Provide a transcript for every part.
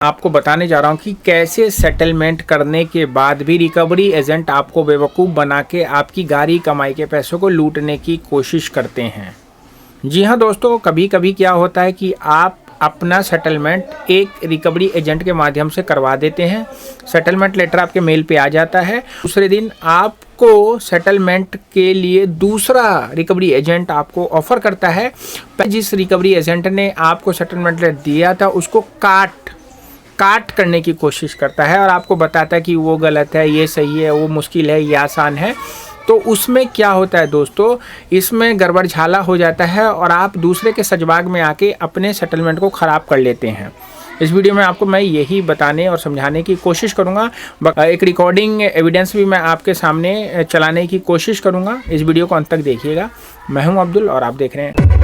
आपको बताने जा रहा हूँ कि कैसे सेटलमेंट करने के बाद भी रिकवरी एजेंट आपको बेवकूफ़ बना के आपकी गाड़ी कमाई के पैसों को लूटने की कोशिश करते हैं। जी हाँ दोस्तों, कभी कभी क्या होता है कि आप अपना सेटलमेंट एक रिकवरी एजेंट के माध्यम से करवा देते हैं। सेटलमेंट लेटर आपके मेल पे आ जाता है। दूसरे दिन आपको सेटलमेंट के लिए दूसरा रिकवरी एजेंट आपको ऑफर करता है। जिस रिकवरी एजेंट ने आपको सेटलमेंट लेटर दिया था उसको काट करने की कोशिश करता है और आपको बताता है कि वो गलत है, ये सही है, वो मुश्किल है, ये आसान है। तो उसमें क्या होता है दोस्तों, इसमें गड़बड़ झाला हो जाता है और आप दूसरे के सजबाग में आके अपने सेटलमेंट को ख़राब कर लेते हैं। इस वीडियो में आपको मैं यही बताने और समझाने की कोशिश करूंगा। एक रिकॉर्डिंग एविडेंस भी मैं आपके सामने चलाने की कोशिश करूंगा। इस वीडियो को अंत तक देखिएगा। मैं हूं अब्दुल और आप देख रहे हैं।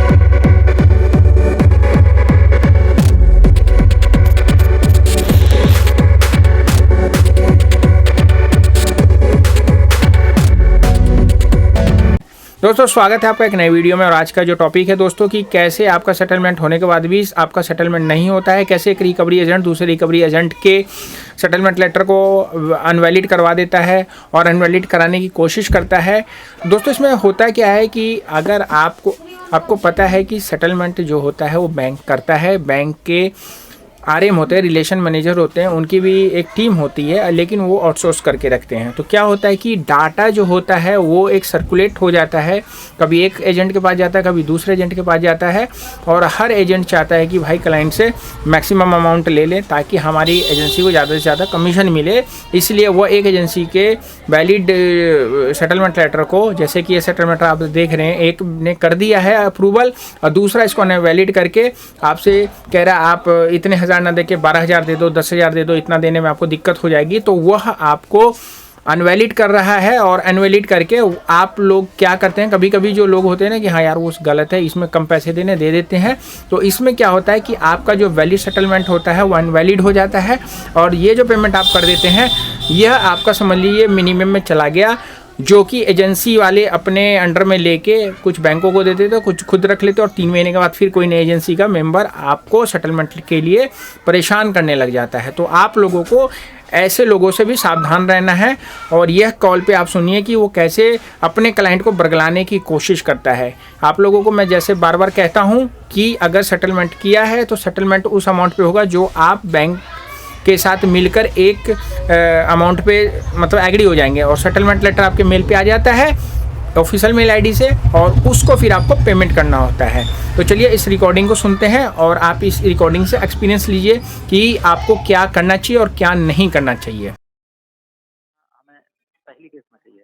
दोस्तों स्वागत है आपका एक नई वीडियो में। और आज का जो टॉपिक है दोस्तों कि कैसे आपका सेटलमेंट होने के बाद भी आपका सेटलमेंट नहीं होता है, कैसे एक रिकवरी एजेंट दूसरे रिकवरी एजेंट के सेटलमेंट लेटर को अनवैलिड करवा देता है और अनवैलिड कराने की कोशिश करता है। दोस्तों इसमें होता क्या है कि अगर आपको पता है कि सेटलमेंट जो होता है वो बैंक करता है, बैंक के आरएम होते हैं, रिलेशन मैनेजर होते हैं, उनकी भी एक टीम होती है, लेकिन वो आउटसोर्स करके रखते हैं। तो क्या होता है कि डाटा जो होता है वो एक सर्कुलेट हो जाता है, कभी एक एजेंट के पास जाता है, कभी दूसरे एजेंट के पास जाता है और हर एजेंट चाहता है कि भाई क्लाइंट से मैक्सिमम अमाउंट ले लें ताकि हमारी एजेंसी को ज़्यादा से ज़्यादा कमीशन मिले। इसलिए वो एक एजेंसी के वैलिड सेटलमेंट लेटर को, जैसे कि ये सेटलमेंट आप देख रहे हैं, एक ने कर दिया है अप्रूवल और दूसरा इसको वैलिड करके आपसे कह रहा है आप इतने हज़ार ना दे के 12,000 दे दो, 10,000 दे दो, इतना देने में आपको दिक्कत हो जाएगी। तो वह आपको अनवैलिड कर रहा है और अनवैलिड करके आप लोग क्या करते हैं, कभी कभी जो लोग होते हैं ना कि हाँ यार वो गलत है, इसमें कम पैसे देने दे देते हैं। तो इसमें क्या होता है कि आपका जो वैलिड सेटलमेंट होता है वो अनवैलिड हो जाता है और ये जो पेमेंट आप कर देते हैं यह आपका समझ लीजिए मिनिमम में चला गया, जो कि एजेंसी वाले अपने अंडर में लेके कुछ बैंकों को देते थे, कुछ खुद रख लेते और 3 महीने के बाद फिर कोई नई एजेंसी का मेंबर आपको सेटलमेंट के लिए परेशान करने लग जाता है। तो आप लोगों को ऐसे लोगों से भी सावधान रहना है और यह कॉल पे आप सुनिए कि वो कैसे अपने क्लाइंट को बरगलाने की कोशिश करता है। आप लोगों को मैं जैसे बार बार कहता हूँ कि अगर सेटलमेंट किया है तो सेटलमेंट उस अमाउंट पे होगा जो आप बैंक के साथ मिलकर एक अमाउंट पे मतलब एग्री हो जाएंगे और सेटलमेंट लेटर आपके मेल पे आ जाता है ऑफिशियल मेल आईडी से और उसको फिर आपको पेमेंट करना होता है। तो चलिए इस रिकॉर्डिंग को सुनते हैं और आप इस रिकॉर्डिंग से एक्सपीरियंस लीजिए कि आपको क्या करना चाहिए और क्या नहीं करना चाहिए। हमें पहली केस में चाहिए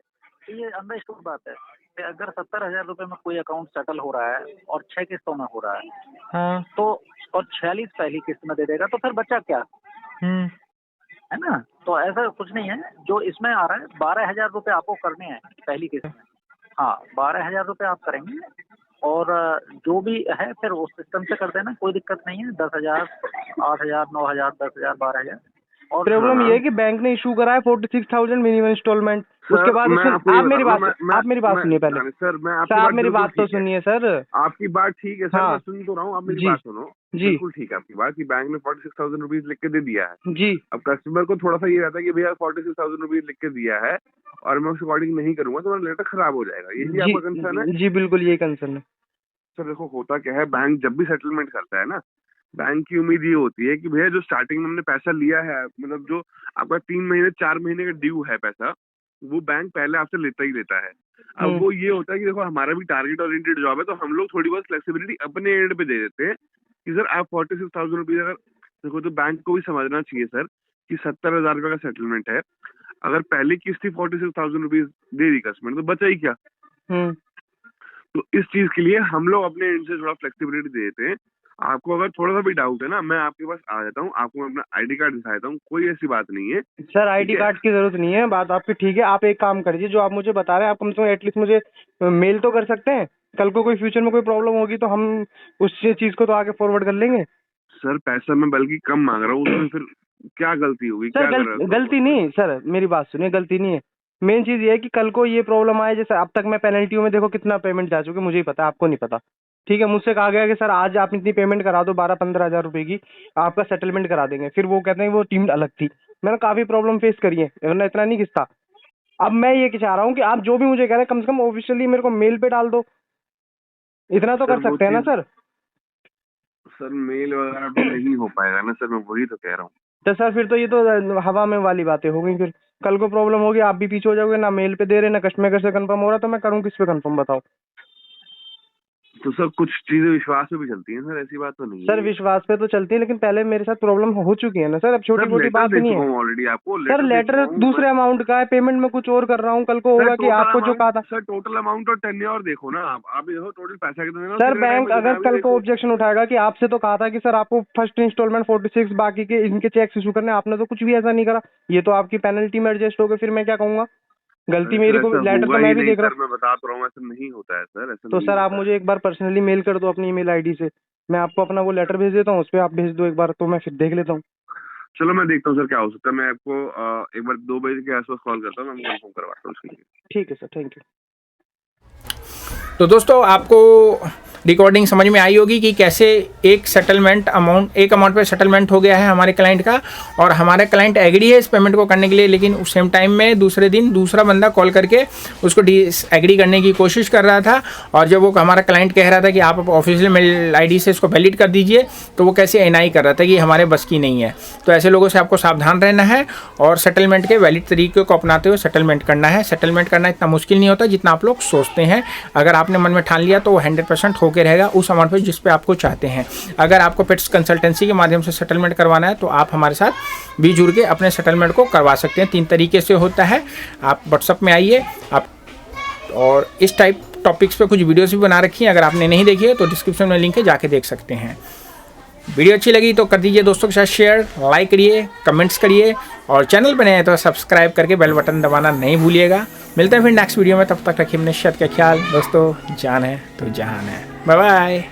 तो ये अंडरस्टूड बात है कि अगर 70,000 रुपए में कोई अकाउंट सेटल हो रहा है और 6 किस्तों में हो रहा है, हाँ। तो और 46 पहली किस्त में दे देगा तो फिर बचा क्या, है ना। तो ऐसा कुछ नहीं है। जो इसमें आ रहा है 12,000 रुपए आपको करने हैं पहली किस्त में। हाँ, 12,000 रुपए आप करेंगे और जो भी है फिर उस सिस्टम से कर देना, कोई दिक्कत नहीं है। 10,000, 8,000, 9,000, 10,000, 12,000। और प्रॉब्लम ये है कि बैंक ने इशू करा है 46,000 मिनिमम इंस्टॉलमेंट। उसके बाद आप मेरी बात सुनिए पहले। सर मैं आप मेरी बात तो सुनिए सर। आपकी बात ठीक है सर, हाँ। मैं सुन तो रहा हूँ, आप मेरी बात सुनो। जी बिल्कुल ठीक है आपकी बात कि बैंक ने 46,000 रुपीज लिख के दे दिया है जी। अब कस्टमर को थोड़ा सा ये रहता है कि भैया 46,000 रुपीज लिख के दिया है और मैं उस अकॉर्डिंग नहीं करूंगा तो मेरा लेटर खराब हो जाएगा, यही आपका कंसर्न है? जी बिल्कुल यही कंसर्न है सर। देखो होता क्या है, बैंक जब भी सेटलमेंट करता है ना, बैंक की उम्मीद ये होती है कि भैया जो स्टार्टिंग में हमने पैसा लिया है, मतलब जो आपका 3 महीने 4 महीने का ड्यू है पैसा, वो बैंक पहले आपसे लेता ही लेता है। अब वो ये होता है कि देखो हमारा भी टारगेट ओरिएंटेड जॉब है, तो हम लोग थोड़ी बहुत फ्लेक्सिबिलिटी अपने एंड पे दे देते हैं कि सर आप 46,000 रुपीज अगर देखो, तो बैंक को भी समझना चाहिए सर कि 70,000 रुपये का सेटलमेंट है। अगर पहली किस्त 46,000 रुपीज दे दी कस्टमर तो बचा ही क्या। तो इस चीज के लिए हम लोग अपने एंड से थोड़ा फ्लेक्सिबिलिटी दे देते हैं। आपको अगर थोड़ा सा भी डाउट है ना, मैं आपके पास आ जाता हूँ, आपको मैं अपना आईडी कार्ड दिखा देता हूँ, कोई ऐसी बात नहीं है सर। आईडी कार्ड की जरूरत नहीं है, बात आपकी ठीक है। आप एक काम करिए, जो आप मुझे बता रहे हैं आप कम से कम एटलीस्ट मुझे मेल तो कर सकते हैं। कल को कोई फ्यूचर में कोई प्रॉब्लम होगी तो हम उस चीज को तो आगे फॉरवर्ड कर लेंगे। सर पैसा मैं बल्कि कम मांग रहा हूँ, उसमें फिर क्या गलती होगी? सर गलती नहीं सर, मेरी बात सुनिए, गलती नहीं है। मेन चीज ये है कि कल को ये प्रॉब्लम आए, जैसे अब तक मैं पेनल्टियों में देखो कितना पेमेंट जा चुके मुझे ही पता, आपको नहीं पता। ठीक है, मुझसे कहा गया कि सर आज आप इतनी पेमेंट करा दो 12-15 हज़ार रुपए की, आपका सेटलमेंट करा देंगे। फिर वो कहते हैं वो टीम अलग थी। मैंने काफ़ी प्रॉब्लम फेस करी है, वरना इतना नहीं किस्ता। अब मैं ये चाह रहा हूँ कि आप जो भी मुझे कह रहे हैं कम से कम ऑफिशियली मेरे को मेल पे डाल दो, इतना तो सर कर सकते हैं ना सर। सर मेल वगैरह पे नहीं हो पाएगा ना सर, मैं वही तो कह रहा हूँ। तो सर फिर तो ये तो हवा में वाली बातें हो गई। फिर कल को प्रॉब्लम होगी, आप भी पीछे हो जाओगे, ना मेल पे दे रहे ना कस्टमर से कंफर्म हो रहा, तो मैं करूँ किस पे कंफर्म बताओ। तो सर कुछ चीजें विश्वास पे भी चलती हैं सर, ऐसी बात तो नहीं सर है। विश्वास पे तो चलती है, लेकिन पहले मेरे साथ प्रॉब्लम हो चुकी है ना सर, अब छोटी सर मोटी लेटर बात दे नहीं चुका है। हूँ ऑलरेडी आपको, सर दे लेटर चुका हूँ दूसरे अमाउंट का है, पेमेंट में कुछ और कर रहा हूँ, कल को होगा कि आपको जो कहा था। सर टोटल अमाउंट और टेन्योर देखो ना, आप देखो टोटल पैसा कितना देना। सर बैंक अगर कल को ऑब्जेक्शन उठाएगा कि आपसे तो कहा था कि सर आपको फर्स्ट इंस्टॉलमेंट 46 बाकी के इनके चेक्स इशू करने, आपने तो कुछ भी ऐसा नहीं करा, ये तो आपकी पेनल्टी में एडजस्ट हो गए। फिर मैं क्या कहूँगा, गलती मेरी को, लेटर तो मैं भी देख रहा हूँ। मैं बता तो रहा हूँ, ऐसा नहीं होता है सर, ऐसा तो नहीं सर आप होता है। मुझे एक बार पर्सनली मेल कर दो अपनी ईमेल आईडी से, मैं आपको अपना वो लेटर भेज देता हूँ, उस पर आप भेज दो एक बार, तो मैं फिर देख लेता हूँ। चलो मैं देखता हूँ सर क्या हो सकता है, मैं आपको एक बार 2 बजे के आसपास कॉल करता हूँ, मैं कंफर्म करवाता हूँ उसके लिए। ठीक है सर, थैंक यू। तो दोस्तों आपको रिकॉर्डिंग समझ में आई होगी कि कैसे एक अमाउंट पे सेटलमेंट हो गया है हमारे क्लाइंट का, और हमारा क्लाइंट एग्री है इस पेमेंट को करने के लिए, लेकिन उस सेम टाइम में दूसरे दिन दूसरा बंदा कॉल करके उसको एग्री करने की कोशिश कर रहा था। और जब वो हमारा क्लाइंट कह रहा था कि आप ऑफिशियल मेल आईडी से इसको वैलिड कर दीजिए, तो वो कैसे एनआई कर रहा था कि हमारे बस की नहीं है। तो ऐसे लोगों से आपको सावधान रहना है और सेटलमेंट के वैलिड तरीके को अपनाते हुए सेटलमेंट करना है। सेटलमेंट करना इतना मुश्किल नहीं होता जितना आप लोग सोचते हैं। अगर आपने मन में ठान लिया तो वो 100% होके रहेगा उस अमाउंट पे जिस पे आपको चाहते हैं। अगर आपको पेट्स कंसल्टेंसी के माध्यम से सेटलमेंट करवाना है तो आप हमारे साथ भी जुड़ के अपने सेटलमेंट को करवा सकते हैं। 3 तरीके से होता है। आप व्हाट्सअप में आइए आप, और इस टाइप टॉपिक्स पे कुछ वीडियोस भी बना रखी हैं, अगर आपने नहीं देखी है तो डिस्क्रिप्शन में लिंक है, जाके देख सकते हैं। वीडियो अच्छी लगी तो कर दीजिए दोस्तों के साथ शेयर, लाइक करिए, कमेंट्स करिए, और चैनल पर नए हैं तो सब्सक्राइब करके बेल बटन दबाना नहीं भूलिएगा। मिलते हैं फिर नेक्स्ट वीडियो में, तब तक रखिए अपने सेहत का ख्याल दोस्तों। जान है तो जहान है। Bye bye.